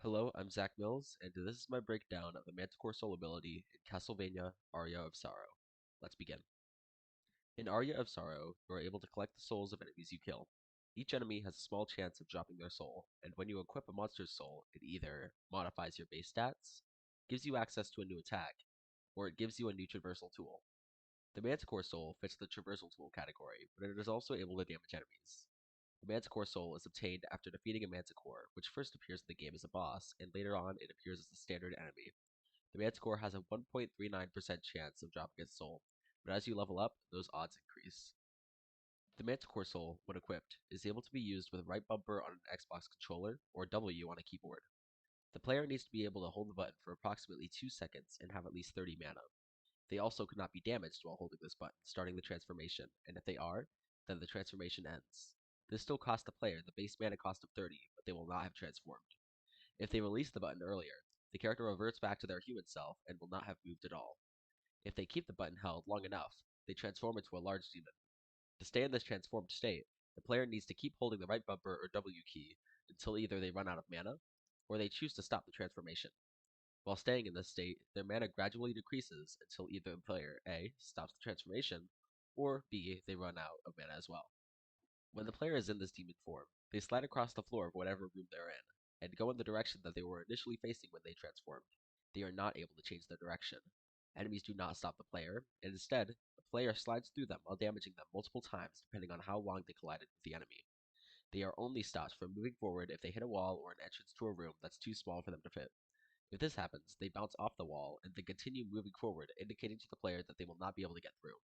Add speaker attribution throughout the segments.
Speaker 1: Hello, I'm Zach Mills, and this is my breakdown of the Manticore Soul ability in Castlevania Aria of Sorrow. Let's begin. In Aria of Sorrow, you are able to collect the souls of enemies you kill. Each enemy has a small chance of dropping their soul, and when you equip a monster's soul, it either modifies your base stats, gives you access to a new attack, or it gives you a new traversal tool. The Manticore Soul fits the traversal tool category, but it is also able to damage enemies. The Manticore Soul is obtained after defeating a Manticore, which first appears in the game as a boss, and later on it appears as a standard enemy. The Manticore has a 1.39% chance of dropping its soul, but as you level up, those odds increase. The Manticore Soul, when equipped, is able to be used with right bumper on an Xbox controller or W on a keyboard. The player needs to be able to hold the button for approximately 2 seconds and have at least 30 mana. They also could not be damaged while holding this button, starting the transformation, and if they are, then the transformation ends. This still costs the player the base mana cost of 30, but they will not have transformed. If they release the button earlier, the character reverts back to their human self and will not have moved at all. If they keep the button held long enough, they transform into a large demon. To stay in this transformed state, the player needs to keep holding the right bumper or W key until either they run out of mana, or they choose to stop the transformation. While staying in this state, their mana gradually decreases until either the player A stops the transformation, or B they run out of mana as well. When the player is in this demon form, they slide across the floor of whatever room they're in, and go in the direction that they were initially facing when they transformed. They are not able to change their direction. Enemies do not stop the player, and instead, the player slides through them while damaging them multiple times depending on how long they collided with the enemy. They are only stopped from moving forward if they hit a wall or an entrance to a room that's too small for them to fit. If this happens, they bounce off the wall and then continue moving forward, indicating to the player that they will not be able to get through.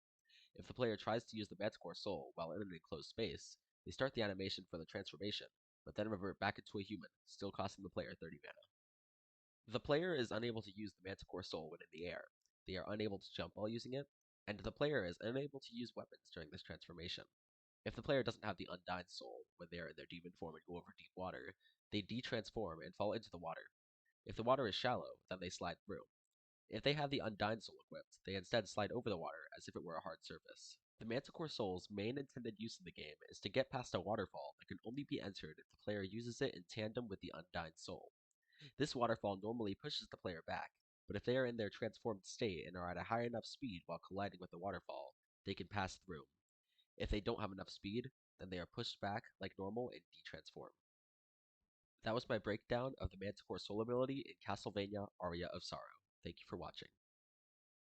Speaker 1: If the player tries to use the Manticore Soul while in an enclosed space, they start the animation for the transformation, but then revert back into a human, still costing the player 30 mana. The player is unable to use the Manticore Soul when in the air. They are unable to jump while using it, and the player is unable to use weapons during this transformation. If the player doesn't have the Undying Soul when they are in their demon form and go over deep water, they de-transform and fall into the water. If the water is shallow, then they slide through. If they have the Undying Soul equipped, they instead slide over the water as if it were a hard surface. The Manticore Soul's main intended use in the game is to get past a waterfall that can only be entered if the player uses it in tandem with the Undying Soul. This waterfall normally pushes the player back, but if they are in their transformed state and are at a high enough speed while colliding with the waterfall, they can pass through. If they don't have enough speed, then they are pushed back like normal and de-transform. That was my breakdown of the Manticore Soul ability in Castlevania Aria of Sorrow. Thank you for watching.